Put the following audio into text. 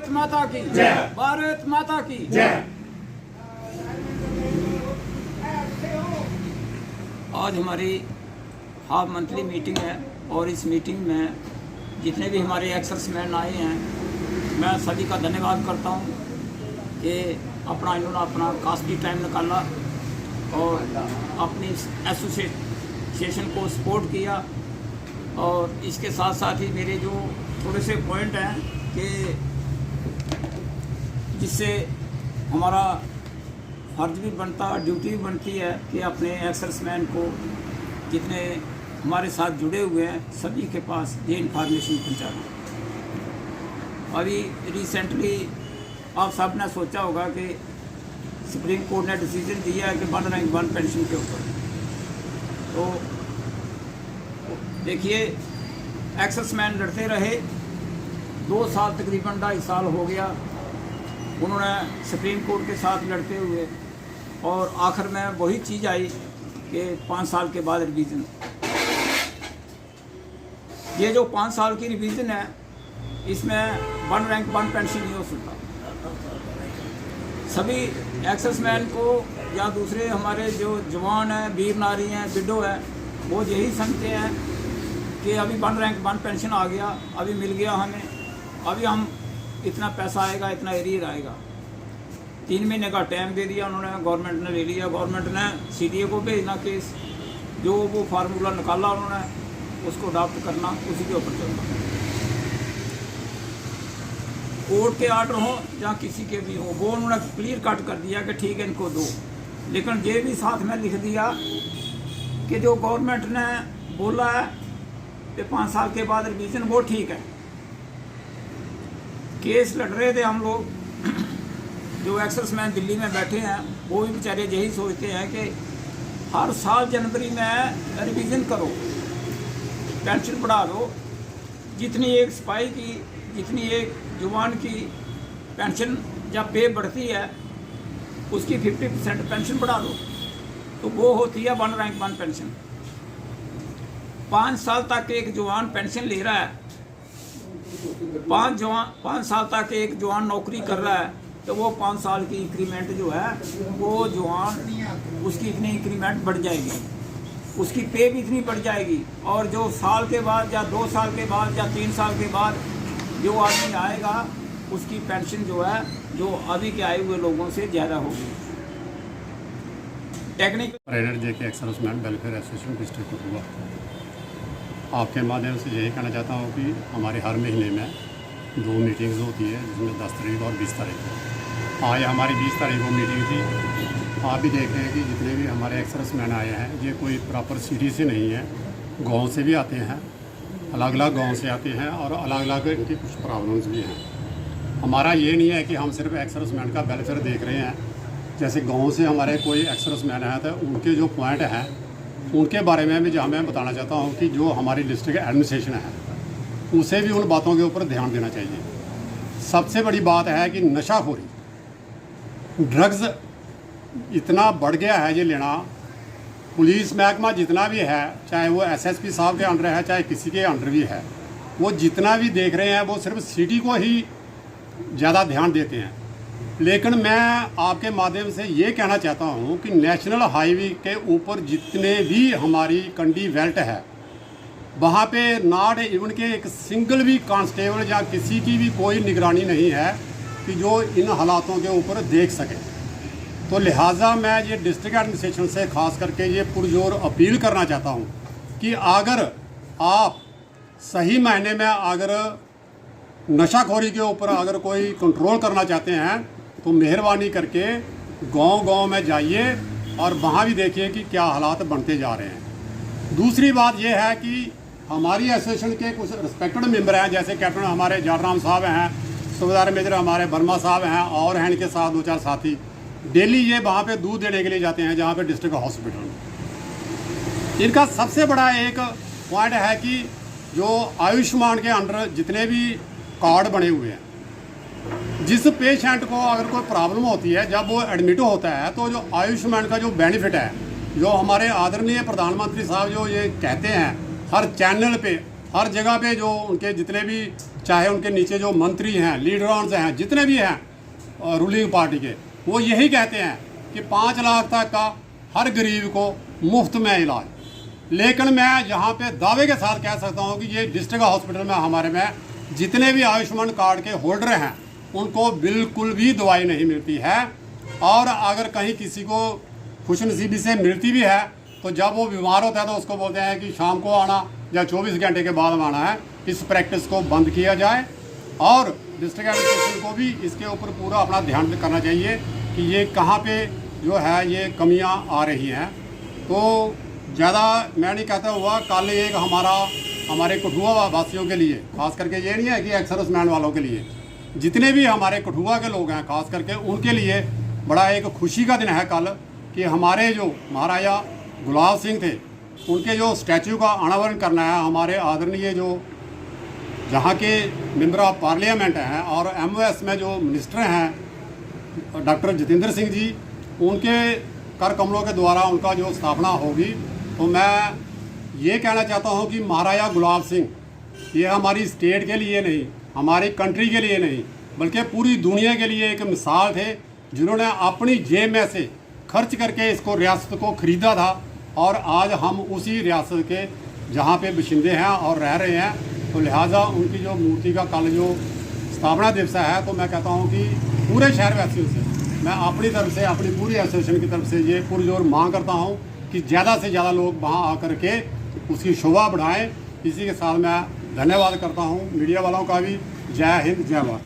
भारत माता की जय, भारत माता की जय। आज हमारी हाफ मंथली मीटिंग है और इस मीटिंग में जितने भी हमारे एक्सर्समैन आए हैं, मैं सभी का धन्यवाद करता हूं कि इन्होंने अपना कास्टली टाइम निकाला और अपनी एसोसिएशन को सपोर्ट किया। और इसके साथ साथ ही मेरे जो थोड़े से पॉइंट हैं कि जिससे हमारा फर्ज भी बनता, ड्यूटी भी बनती है कि अपने एक्सर्समैन को जितने हमारे साथ जुड़े हुए हैं सभी के पास ये इन्फॉर्मेशन पहुंचाना। अभी रिसेंटली आप सब ने सोचा होगा कि सुप्रीम कोर्ट ने डिसीजन दिया है कि 1 रैंक 1 पेंशन के ऊपर। तो देखिए, एक्सर्समैन लड़ते रहे 2 साल, तकरीबन 2.5 साल हो गया उन्होंने सुप्रीम कोर्ट के साथ लड़ते हुए, और आखिर में वही चीज़ आई कि 5 साल के बाद रिवीजन। ये जो 5 साल की रिवीजन है, इसमें 1 रैंक 1 पेंशन नहीं हो सकता। सभी एक्सर्समैन को या दूसरे हमारे जो जवान हैं, वीर नारी हैं, विडो है, वो यही समझते हैं कि अभी 1 रैंक 1 पेंशन आ गया, अभी मिल गया हमें, अभी हम इतना पैसा आएगा, इतना एरियर आएगा। 3 महीने का टाइम दे दिया उन्होंने, गवर्नमेंट ने ले लिया। गवर्नमेंट ने सीडीए को भेजना केस, जो वो फार्मूला निकाला उन्होंने उसको अडॉप्ट करना, उसी के ऊपर चलना। कोर्ट के आर्डर हो या किसी के भी हो, वो उन्होंने क्लियर कट कर दिया कि ठीक है इनको दो। लेकिन ये भी साथ में लिख दिया कि जो गवर्नमेंट ने बोला है कि 5 साल के बाद रिवीजन, वो ठीक है। केस लड़ रहे थे हम लोग, जो एक्सर्समैन दिल्ली में बैठे हैं, वो भी बेचारे यही सोचते हैं कि हर साल जनवरी में रिवीजन करो, पेंशन बढ़ा दो। जितनी एक सिपाही की, जितनी एक जवान की पेंशन जब पे बढ़ती है, उसकी 50% पेंशन बढ़ा दो, तो वो होती है 1 रैंक 1 पेंशन। 5 साल तक एक जवान पेंशन ले रहा है, 5 साल तक एक जवान नौकरी कर रहा है, तो वो 5 साल की इंक्रीमेंट जो है, वो जवान उसकी इतनी इंक्रीमेंट बढ़ जाएगी, उसकी पे भी इतनी बढ़ जाएगी। और जो साल के बाद या 2 साल के बाद या 3 साल के बाद जो आदमी आएगा, उसकी पेंशन जो है, जो अभी के आए हुए लोगों से ज़्यादा होगी। टेक्निकल एनर्जी के एक्सर्समैन वेलफेयर एसोसिएशन डिस्ट्रिक्ट हुआ। आपके माध्यम से यही कहना चाहता हूँ कि हमारे हर महीने में 2 मीटिंग्स होती है, जिसमें 10 तारीख और 20 तारीख। आज हमारी 20 तारीख को मीटिंग थी। आप भी देख रहे हैं कि जितने भी हमारे एक्सर्समैन आए हैं, ये कोई प्रॉपर सिटी से नहीं है, गांव से भी आते हैं, अलग अलग गांव से आते हैं, और अलग अलग इनकी कुछ प्रॉब्लम्स भी हैं। हमारा ये नहीं है कि हम सिर्फ एक्सर्समैन का वेलफेयर देख रहे हैं। जैसे गाँव से हमारे कोई एक्सर्समैन है, तो उनके जो पॉइंट हैं उनके बारे में भी जो मैं बताना चाहता हूँ कि जो हमारी डिस्ट्रिक्ट एडमिनिस्ट्रेशन है, उसे भी उन बातों के ऊपर ध्यान देना चाहिए। सबसे बड़ी बात है कि नशाखोरी, ड्रग्स इतना बढ़ गया है ये लेना। पुलिस महकमा जितना भी है, चाहे वो एसएसपी साहब के अंडर है, चाहे किसी के अंडर भी है, वो जितना भी देख रहे हैं वो सिर्फ सिटी को ही ज़्यादा ध्यान देते हैं। लेकिन मैं आपके माध्यम से ये कहना चाहता हूँ कि नेशनल हाईवे के ऊपर जितने भी हमारी कंडी बेल्ट है, वहाँ पे नॉट इवन के एक सिंगल भी कांस्टेबल या किसी की भी कोई निगरानी नहीं है कि जो इन हालातों के ऊपर देख सके। तो लिहाजा मैं ये डिस्ट्रिक्ट एडमिनिस्ट्रेशन से ख़ास करके ये पुरजोर अपील करना चाहता हूँ कि अगर आप सही मायने में अगर नशाखोरी के ऊपर अगर कोई कंट्रोल करना चाहते हैं, तो मेहरबानी करके गांव-गांव में जाइए और वहाँ भी देखिए कि क्या हालात बनते जा रहे हैं। दूसरी बात यह है कि हमारी एसोसिएशन के कुछ रिस्पेक्टेड मेंबर हैं, जैसे कैप्टन हमारे जाटराम साहब हैं, सूबेदार मेजर हमारे वर्मा साहब हैं, और हैं इनके साथ 2-4 साथी। डेली ये वहाँ पे दूध देने के लिए जाते हैं, जहाँ पे डिस्ट्रिक्ट हॉस्पिटल। इनका सबसे बड़ा एक पॉइंट है कि जो आयुष्मान के अंडर जितने भी कार्ड बने हुए हैं, जिस पेशेंट को अगर कोई प्रॉब्लम होती है, जब वो एडमिट होता है, तो जो आयुष्मान का जो बेनिफिट है, जो हमारे आदरणीय प्रधानमंत्री साहब जो ये कहते हैं हर चैनल पे, हर जगह पे, जो उनके जितने भी चाहे उनके नीचे जो मंत्री हैं, लीडर्स हैं, जितने भी हैं रूलिंग पार्टी के, वो यही कहते हैं कि 5 लाख तक का हर गरीब को मुफ्त में इलाज। लेकिन मैं यहाँ पे दावे के साथ कह सकता हूँ कि ये डिस्ट्रिक्ट हॉस्पिटल में हमारे में जितने भी आयुष्मान कार्ड के होल्डर हैं उनको बिल्कुल भी दवाई नहीं मिलती है। और अगर कहीं किसी को खुशनसीबी से मिलती भी है तो जब वो बीमार होता है तो उसको बोलते हैं कि शाम को आना या 24 घंटे के बाद आना है। इस प्रैक्टिस को बंद किया जाए और डिस्ट्रिक्ट एडमिनिस्ट्रेशन को भी इसके ऊपर पूरा अपना ध्यान करना चाहिए कि ये कहाँ पे जो है ये कमियां आ रही हैं। तो ज़्यादा मैं नहीं कहता हुआ, कल एक हमारे कठुआ वासियों के लिए, खास करके ये नहीं है कि एक्स सर्विसमैन वालों के लिए, जितने भी हमारे कठुआ के लोग हैं खास करके उनके लिए बड़ा एक खुशी का दिन है कल, कि हमारे जो महाराजा गुलाब सिंह थे उनके जो स्टैचू का अनावरण करना है। हमारे आदरणीय जो जहाँ के मेंबर ऑफ पार्लियामेंट हैं और MOS में जो मिनिस्टर हैं डॉक्टर जितेंद्र सिंह जी, उनके कर कमलों के द्वारा उनका जो स्थापना होगी। तो मैं ये कहना चाहता हूँ कि महाराजा गुलाब सिंह ये हमारी स्टेट के लिए नहीं, हमारी कंट्री के लिए नहीं, बल्कि पूरी दुनिया के लिए एक मिसाल थे, जिन्होंने अपनी जेब में से खर्च करके इसको रियासत को ख़रीदा था। और आज हम उसी रियासत के जहाँ पे बशिंदे हैं और रह रहे हैं, तो लिहाजा उनकी जो मूर्ति का कल जो स्थापना दिवस है, तो मैं कहता हूँ कि पूरे शहर वासियों से मैं अपनी तरफ से, अपनी पूरी एसोसिएशन की तरफ से ये पुरजोर मांग करता हूँ कि ज़्यादा से ज़्यादा लोग वहाँ आकर के उसकी शोभा बढ़ाएं। इसी के साथ मैं धन्यवाद करता हूँ मीडिया वालों का भी। जय हिंद, जय भारत।